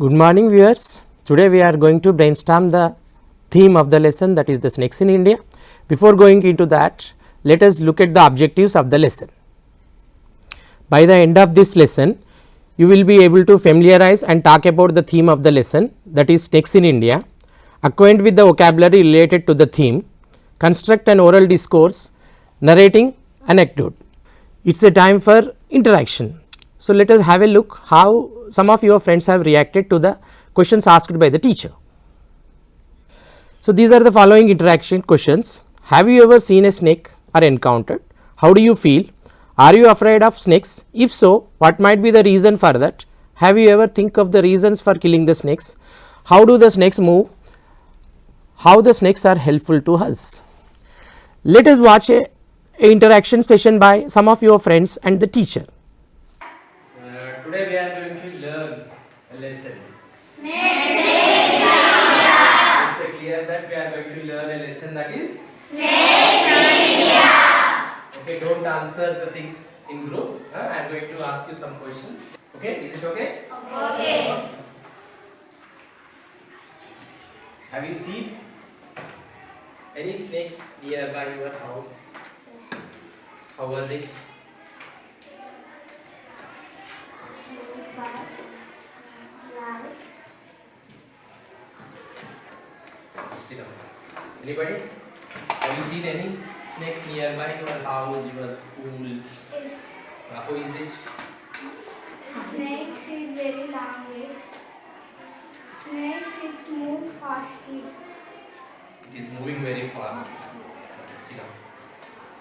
Good morning viewers. Today we are going to brainstorm the theme of the lesson, that is the snakes in India. Before going into that, let us look at the objectives of the lesson. By the end of this lesson, you will be able to familiarize and talk about the theme of the lesson, that is snakes in India, acquaint with the vocabulary related to the theme, construct an oral discourse narrating anecdote. It is a time for interaction. So, let us have a look how some of your friends have reacted to the questions asked by the teacher. So, these are the following interaction questions. Have you ever seen a snake or encountered? How do you feel? Are you afraid of snakes? If so, what might be the reason for that? Have you ever think of the reasons for killing the snakes? How do the snakes move? How the snakes are helpful to us? Let us watch a interaction session by some of your friends and the teacher. Today we are going to learn a lesson. Snakes in India. It's clear that we are going to learn a lesson, that is Snakes in India. okay. Don't answer the things in group. I am going to ask you some questions. Okay, is it okay? Okay. Have you seen any snakes nearby your house? How was it? Sit down. Anybody? Have you seen any snakes nearby your house, your school? Yes. How is it? Snakes is very long ways. Snakes is move fastly. It is moving very fast. Sit down.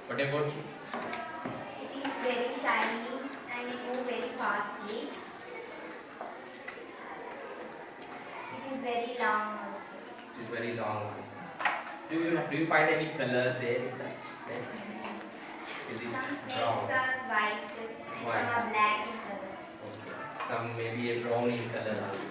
What about you? It is very shiny and it moves very fastly. It is very long also. It is very long also. Do you find any color there in the snakes? Is it Some snakes brown? are white and White. some are black in color. Okay. Some maybe a brown in color also.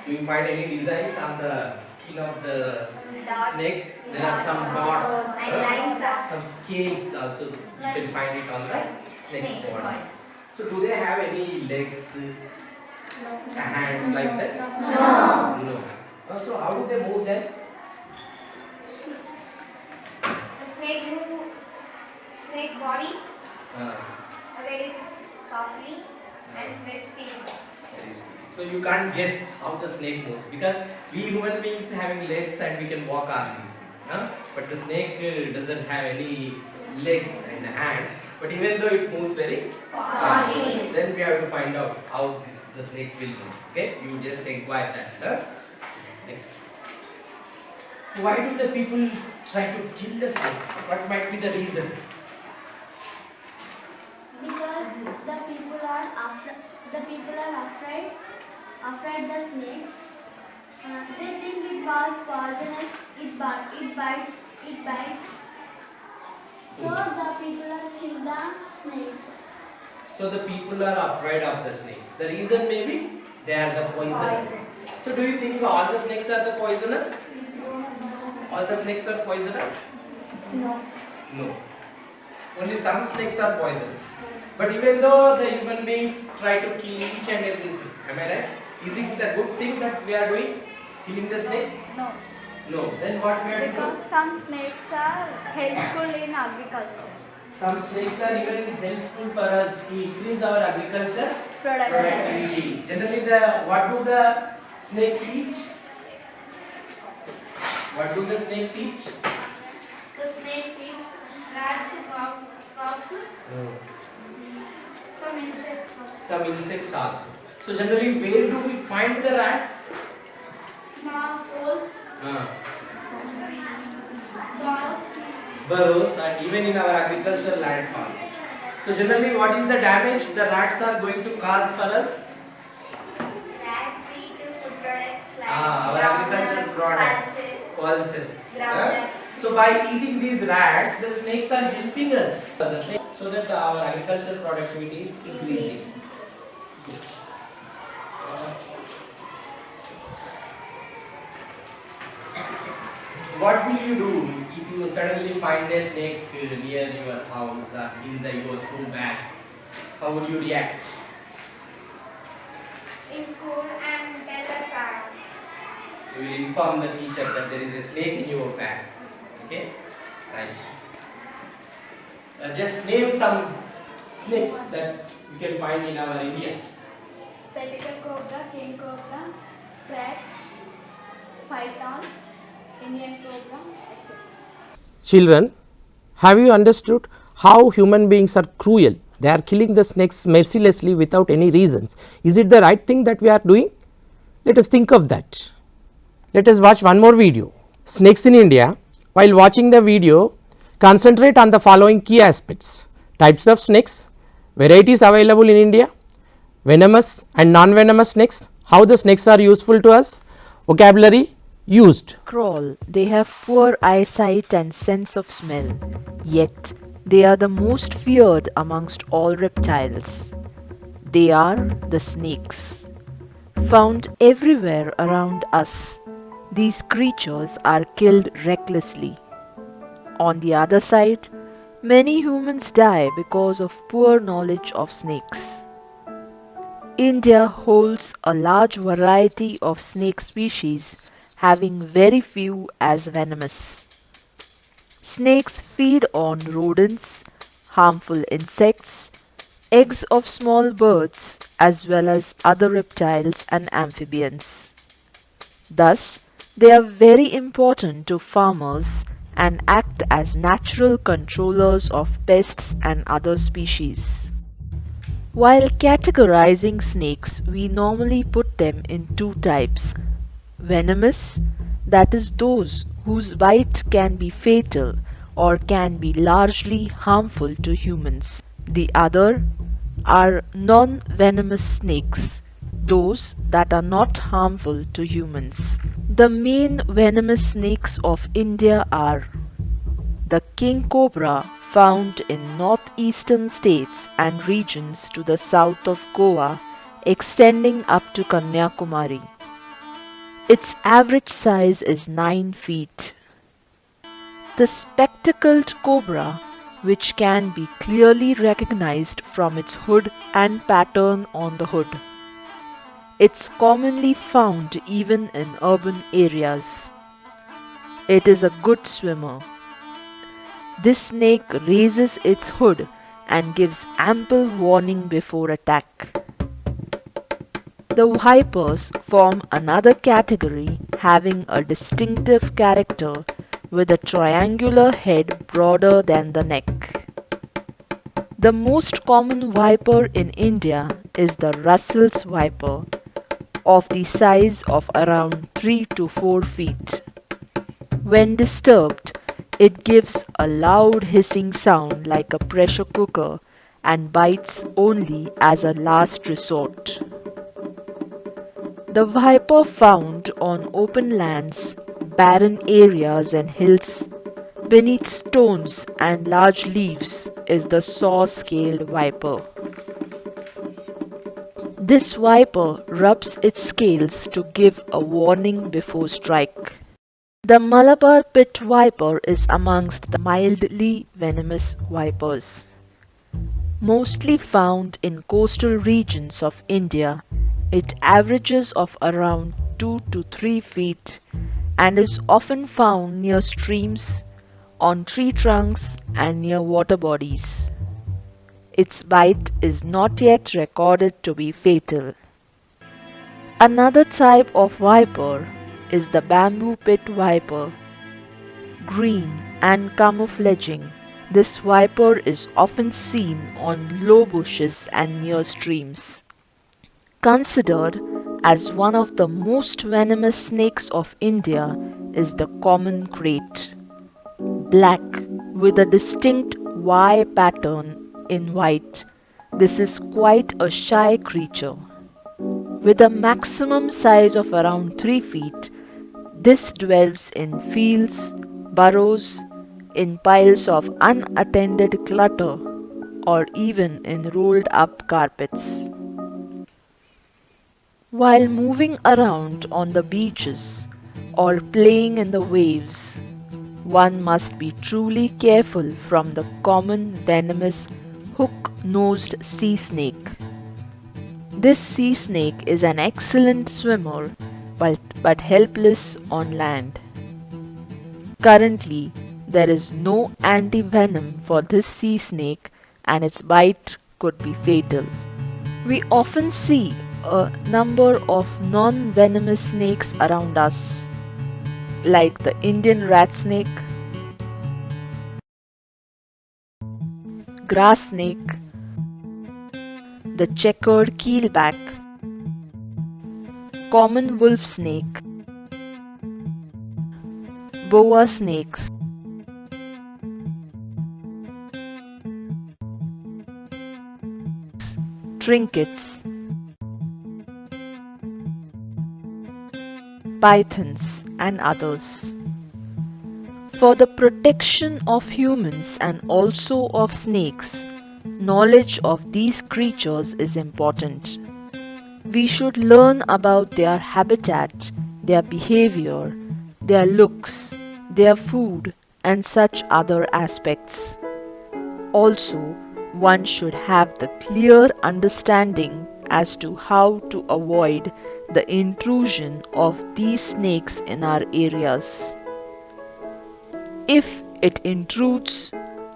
Do you find any designs on the skin of the Dots. snake? There are some dots. And lines are Some scales also. You can find it on the snake's body. So do they have any legs, hands like that? No. So how do they move then? The snake body Uh, very softly and it's very speedy. That is- So you can't guess how the snake moves, because we human beings having legs and we can walk on these things. But the snake doesn't have any legs and hands. But even though it moves very fast, then we have to find out how the snakes will move. Okay, you just inquire that. Next. Why do the people try to kill the snakes? What might be the reason? Because the people are afraid the snakes. They think it was poisonous. It bites. So the people are kill the snakes. So the people are afraid of the snakes. The reason maybe they are the poisonous. So do you think all the snakes are the poisonous? All the snakes are poisonous? No. No. Only some snakes are poisonous. But even though the human beings try to kill each and every snake, am I right? Is it the good thing that we are doing? Killing the snakes? No, No. Then what we have to do? because some snakes are helpful in agriculture Some snakes are even helpful for us to increase our agriculture production. productivity. Generally, what do the snakes eat? What do the snakes eat? The snakes eat rats, frogs, some insects. Some insects also. So generally, where do we find the rats? Small holes, balls. Burrows, and even in our agricultural lands also. So generally, what is the damage the rats are going to cause for us? Rats eat food products like Our agricultural products, pulses. Groundnut. So by eating these rats, the snakes are helping us. The snake, so that our agricultural productivity is increasing. What will you do if you suddenly find a snake near your house or in your school bag? How would you react? In school and tell us You will inform the teacher that there is a snake in your bag. Okay? Right. Just name some snakes that we can find in our India. Spectacle cobra, king cobra, sprat, python, Indian cobra, etc. Children, have you understood how human beings are cruel? They are killing the snakes mercilessly without any reasons. Is it the right thing that we are doing? Let us think of that. Let us watch one more video. Snakes in India. While watching the video, concentrate on the following key aspects: types of snakes, varieties available in India, venomous and non-venomous snakes, how the snakes are useful to us, vocabulary used. Crawl, they have poor eyesight and sense of smell, yet they are the most feared amongst all reptiles. They are the snakes. Found everywhere around us, these creatures are killed recklessly. On the other side, many humans die because of poor knowledge of snakes. India holds a large variety of snake species, having very few as venomous. Snakes feed on rodents, harmful insects, eggs of small birds, as well as other reptiles and amphibians. Thus, they are very important to farmers and act as natural controllers of pests and other species. While categorizing snakes, we normally put them in two types: venomous, that is those whose bite can be fatal or can be largely harmful to humans. The other are non-venomous snakes, those that are not harmful to humans. The main venomous snakes of India are the king cobra, found in northeastern states and regions to the south of Goa, extending up to Kanyakumari. Its average size is 9 feet. The spectacled cobra, which can be clearly recognized from its hood and pattern on the hood. It's commonly found even in urban areas. It is a good swimmer. This snake raises its hood and gives ample warning before attack. The vipers form another category, having a distinctive character with a triangular head broader than the neck. The most common viper in India is the Russell's viper, of the size of around 3 to 4 feet. When disturbed, it gives a loud hissing sound like a pressure cooker and bites only as a last resort. The viper found on open lands, barren areas and hills, beneath stones and large leaves is the saw-scaled viper. This viper rubs its scales to give a warning before strike. The Malabar pit viper is amongst the mildly venomous vipers. Mostly found in coastal regions of India, it averages of around 2 to 3 feet and is often found near streams, on tree trunks and near water bodies. Its bite is not yet recorded to be fatal. Another type of viper is the bamboo pit viper, green and camouflaging. This viper is often seen on low bushes and near streams. Considered as one of the most venomous snakes of India is the common krait, black with a distinct Y pattern in white. This is quite a shy creature. With a maximum size of around 3 feet, this dwells in fields, burrows, in piles of unattended clutter, or even in rolled up carpets. While moving around on the beaches or playing in the waves, one must be truly careful from the common venomous hook-nosed sea snake. This sea snake is an excellent swimmer but helpless on land. Currently, there is no anti-venom for this sea snake and its bite could be fatal. We often see a number of non-venomous snakes around us, like the Indian rat snake, grass snake, the checkered keelback, common wolf snake, boa snakes, trinkets, pythons, and others. For the protection of humans and also of snakes, knowledge of these creatures is important. We should learn about their habitat, their behavior, their looks, their food, and such other aspects. Also, one should have the clear understanding as to how to avoid the intrusion of these snakes in our areas. If it intrudes,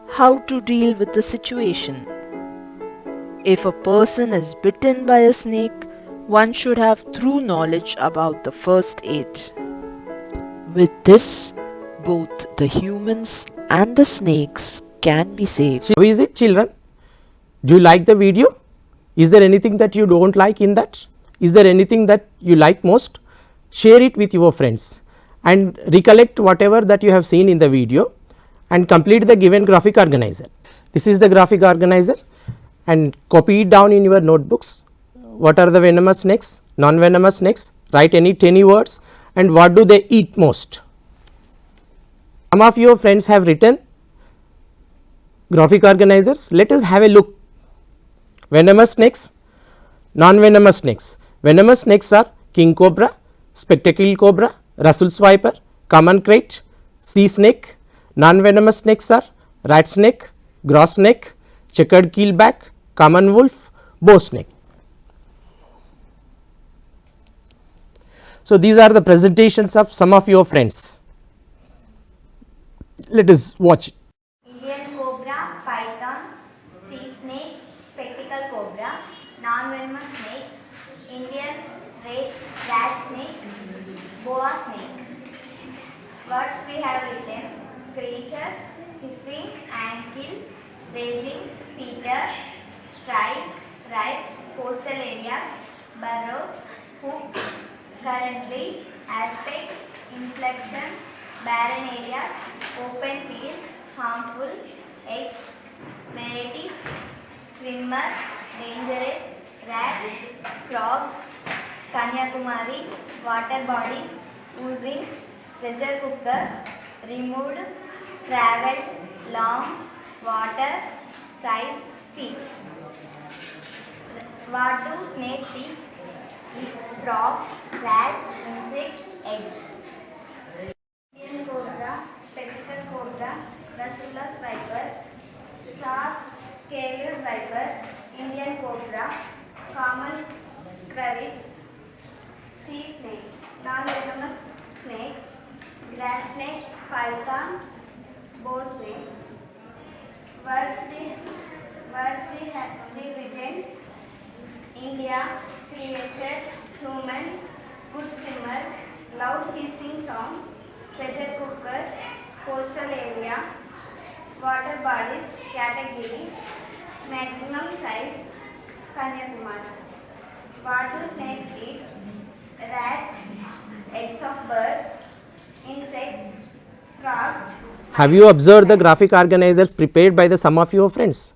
how to deal with the situation. If a person is bitten by a snake, one should have true knowledge about the first aid. With this, both the humans and the snakes can be saved. How is it, children? Do you like the video? Is there anything that you don't like in that? Is there anything that you like most? Share it with your friends and recollect whatever that you have seen in the video and complete the given graphic organizer. This is the graphic organizer and copy it down in your notebooks. What are the venomous snakes, non-venomous snakes? Write any 10 words and what do they eat most? Some of your friends have written graphic organizers. Let us have a look. Venomous snakes, non-venomous snakes. Venomous snakes are king cobra, spectacled cobra, Russell's viper, common krait, sea snake. Non-venomous snakes are rat snake, gross snake, checkered keelback, common wolf, bow snake. So, these are the presentations of some of your friends. Let us watch it. Indian cobra, python, sea snake, spectacle cobra, non-venomous snakes, Indian rat snake, boa snake. Words we have written: creatures, hissing and kill, raging, Peter, strike, ripe, coastal areas, burrows, hook, currently, aspects, inflection, barren areas, open fields, harmful, eggs, varieties, swimmer, dangerous, rats, frogs, Kanyakumari, water bodies, oozing, pressure cooker, removed, travelled, long, water, size, feet. What do snakes eat? Frogs, rats, insects, eggs. Indian cobra, spectacled cobra, Russell's viper, saw-scaled viper, Indian cobra, common krait, sea snakes, non-venomous snakes, grass snake, python, bow snake. Words we have written: India, creatures, humans, good swimmers, loud hissing sound, pressure cooker, coastal areas, water bodies, categories, maximum size, Kanyakumari. What do snakes eat? Rats, eggs of birds, insects, frogs. Have you observed the graphic organizers prepared by the some of your friends?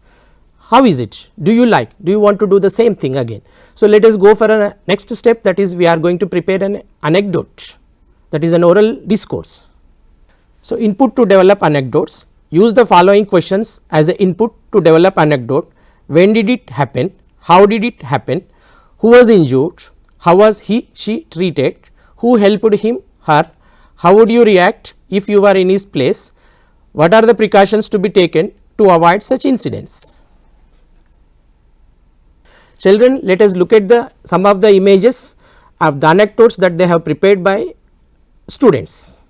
How is it? Do you like? Do you want to do the same thing again? So, let us go for a next step, that is we are going to prepare an anecdote, that is an oral discourse. So, input to develop anecdotes. Use the following questions as an input to develop anecdote. When did it happen? How did it happen? Who was injured? How was he, she treated? Who helped him, her? How would you react if you were in his place? What are the precautions to be taken to avoid such incidents? Children, let us look at some of the images of the anecdotes that they have prepared by students.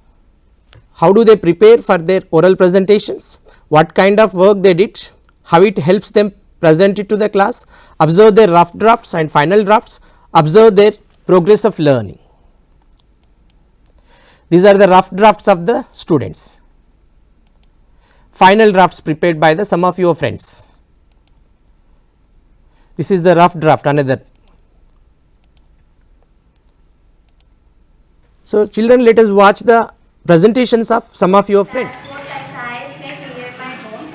How do they prepare for their oral presentations, what kind of work they did, how it helps them present it to the class, observe their rough drafts and final drafts, observe their progress of learning. These are the rough drafts of the students, final drafts prepared by the some of your friends. This is the rough draft, another. So, children, let us watch the presentations of some of your friends. What I saw a snake near my home.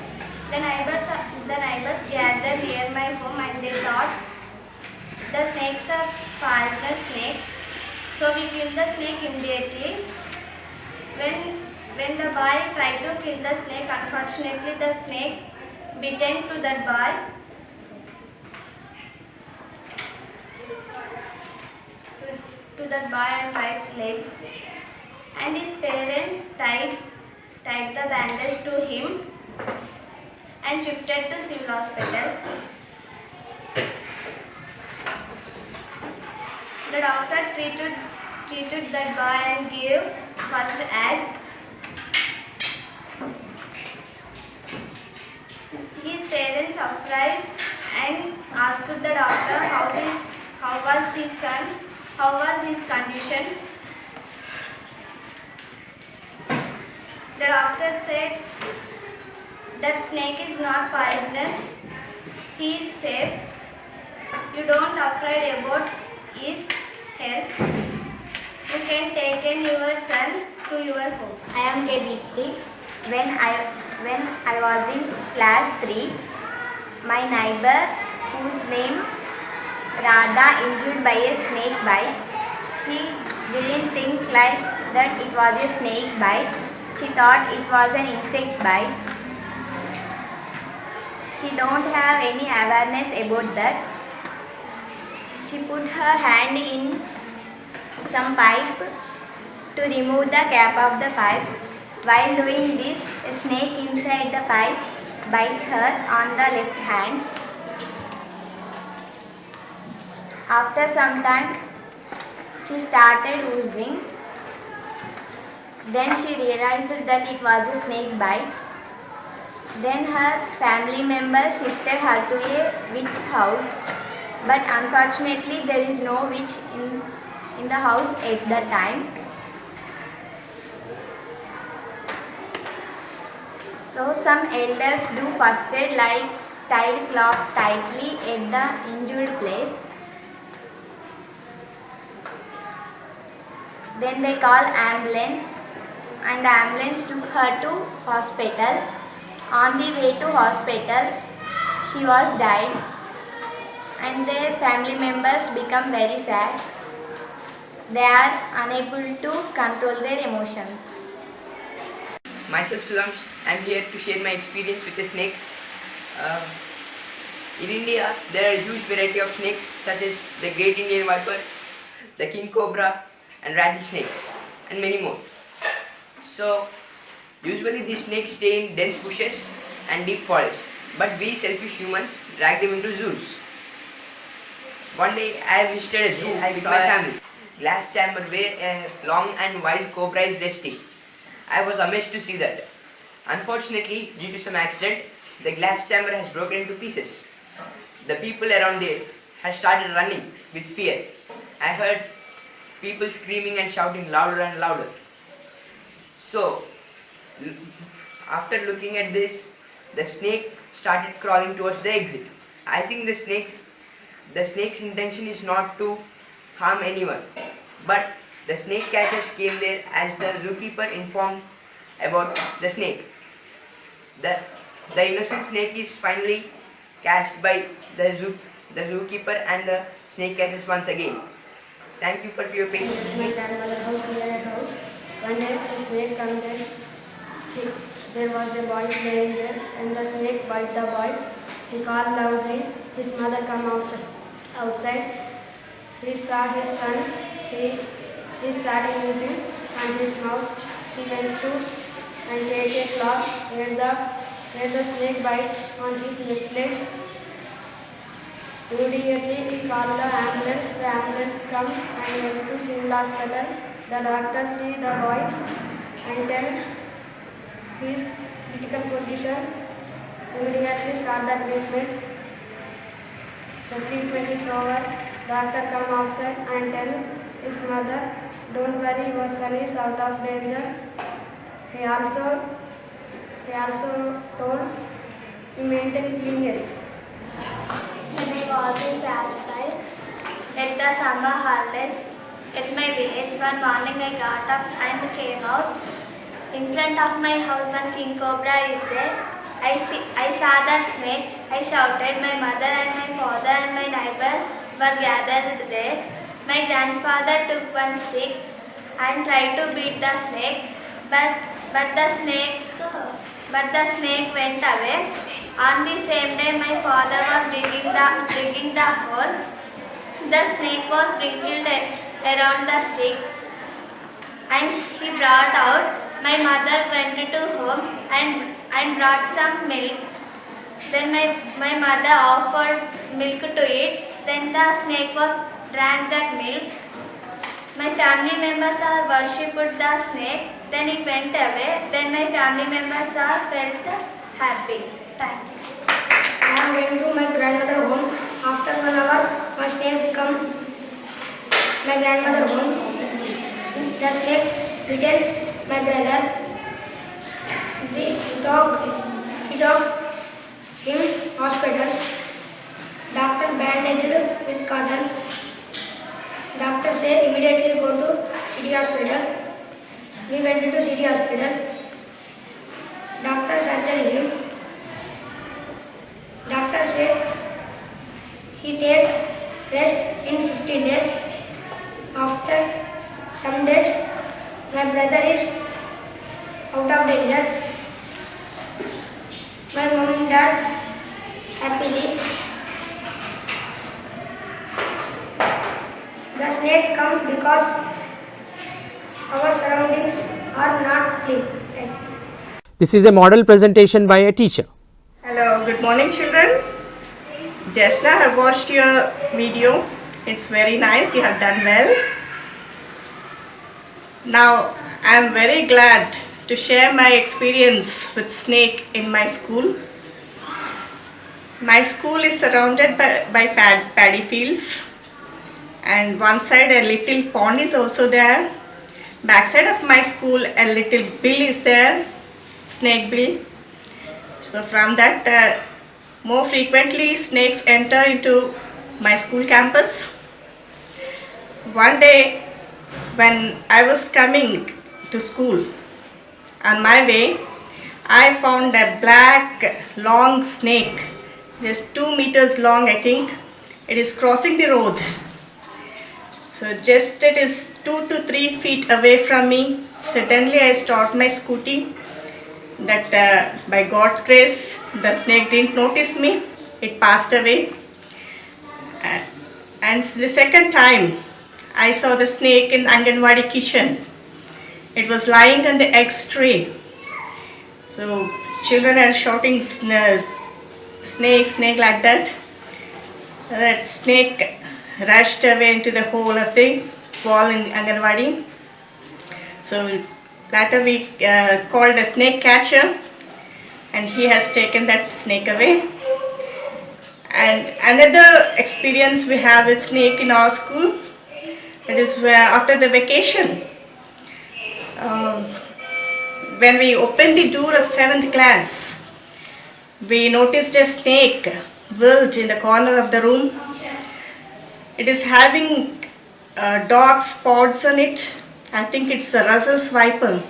The neighbors gathered near my home and they thought the snakes are poisonous snake. So we killed the snake immediately. When the boy tried to kill the snake, unfortunately the snake bitten to that boy. To that boy and right leg, and his parents tied the bandage to him and shifted to civil hospital. The doctor treated that boy and gave first aid. His parents arrived and asked the doctor how was his son, how was his condition. The doctor said that snake is not poisonous, he is safe. You don't afraid about his health. You can take in your son to your home. I am Kediti. When I was in class 3, my neighbor, whose name Radha, injured by a snake bite. She didn't think like that it was a snake bite. She thought it was an insect bite. She don't have any awareness about that. She put her hand in some pipe to remove the cap of the pipe. While doing this, a snake inside the pipe bit her on the left hand. After some time, she started oozing. Then she realized that it was a snake bite. Then her family members shifted her to a witch's house. But unfortunately, there is no witch in the house at the time. So some elders do first aid, like tied cloth tightly at the injured place. Then they call ambulance, and the ambulance took her to hospital. On the way to hospital, she was died, and their family members become very sad. They are unable to control their emotions. Myself Sudham, I am here to share my experience with a snake. In India, there are a huge variety of snakes such as the Great Indian Viper, the King Cobra and rattlesnakes and many more. So, usually these snakes stay in dense bushes and deep forests, but we selfish humans drag them into zoos. One day I visited a zoo with my family. Glass chamber where a long and wild cobra is resting. I was amazed to see that. Unfortunately, due to some accident, the glass chamber has broken into pieces. The people around there had started running with fear. I heard people screaming and shouting louder and louder. So, after looking at this, the snake started crawling towards the exit. I think the snake's intention is not to harm anyone, but the snake catchers came there as the zookeeper informed about the snake. The innocent snake is finally catched by the zookeeper and the snake catchers once again. Thank you for your patience. My grandmother house near a house. One day a snake came there. There was a boy playing there, and the snake bit the boy. He called loudly. His mother came outside. He saw his son. He started using and his mouth. She went to and take a cloth where the snake bite on his left leg. Immediately he called the ambulance. The ambulance come and went to civil hospital. The doctor see the boy and tell his critical position. Immediately start the treatment. The treatment is over. Doctor come outside and tell his mother, don't worry, your son is out of danger. He also told to maintain cleanliness. When I was in class 5, at the summer holidays at my village, one morning I got up and came out. In front of my house, one king cobra is there. I saw that snake. I shouted. My mother and my father and my neighbors were gathered there. My grandfather took one stick and tried to beat the snake, but the snake went away. On the same day, my father was digging the hole. The snake was sprinkled around the stick, and he brought out. My mother went to home and brought some milk. Then my mother offered milk to eat. Then the snake drank that milk. My family members are worshipped the snake. Then it went away. Then my family members are felt happy. Thank you. I went to my grandmother home. After 1 hour, my snake come my grandmother home. The snake bitten my brother. We took him hospital. Doctor bandaged with cotton. Doctor say immediately go to city hospital. We went to city hospital. Doctor surgery him. Doctor say he take rest in 15 days. After some days, my brother is out of danger. My mom and dad happily. The snake come because our surroundings are not clean. This is a model presentation by a teacher. Hello, good morning children. Just now I watched your video. It's very nice, you have done well. Now I am very glad to share my experience with snake in my school. My school is surrounded by paddy fields, and one side a little pond is also there. Back side of my school a little bill is there, snake bill. So from that more frequently snakes enter into my school campus. One day when I was coming to school, on my way I found a black long snake, just 2 meters long I think. It is crossing the road. So just it is 2 to 3 feet away from me. Suddenly I stopped my scooty. That by God's grace the snake didn't notice me. It passed away. And the second time I saw the snake in Anganwadi kitchen. It was lying on the egg tray. So children are shouting snake, snake like that. That snake rushed away into the hole of the wall in Anganwadi. So later we called a snake catcher, and he has taken that snake away. And another experience we have with snake in our school, that is where after the vacation, when we opened the door of 7th class, we noticed a snake wheeled in the corner of the room. It is having dark spots on it. I think it's the Russell's viper.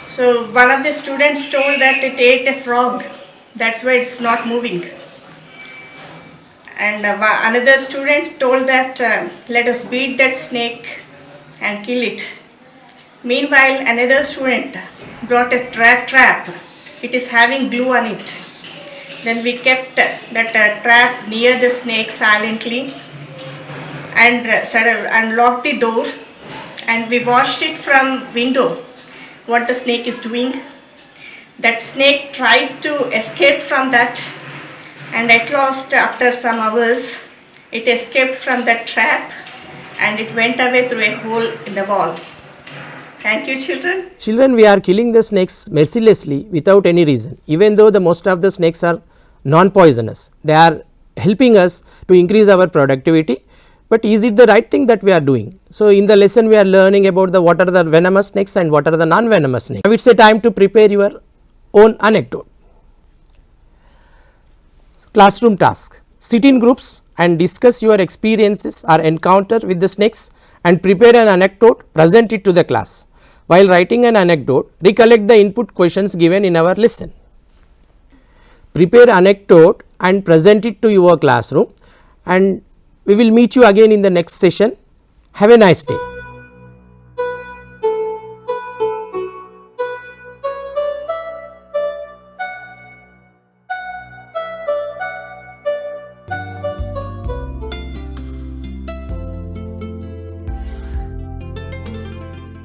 So one of the students told that it ate a frog. That's why it's not moving. And another student told that let us beat that snake and kill it. Meanwhile, another student brought a trap. It is having glue on it. Then we kept that trap near the snake silently and locked the door, and we watched it from window what the snake is doing. That snake tried to escape from that, and at last, after some hours, it escaped from the trap and it went away through a hole in the wall. Thank you, children. Children, we are killing the snakes mercilessly without any reason, even though the most of the snakes are non-poisonous. They are helping us to increase our productivity, but is it the right thing that we are doing? So, in the lesson we are learning about the what are the venomous snakes and what are the non-venomous snakes. Now, it is a time to prepare your own anecdote. Classroom task: sit in groups and discuss your experiences or encounter with the snakes and prepare an anecdote, present it to the class. While writing an anecdote, recollect the input questions given in our lesson. Prepare anecdote and present it to your classroom, and we will meet you again in the next session. Have a nice day.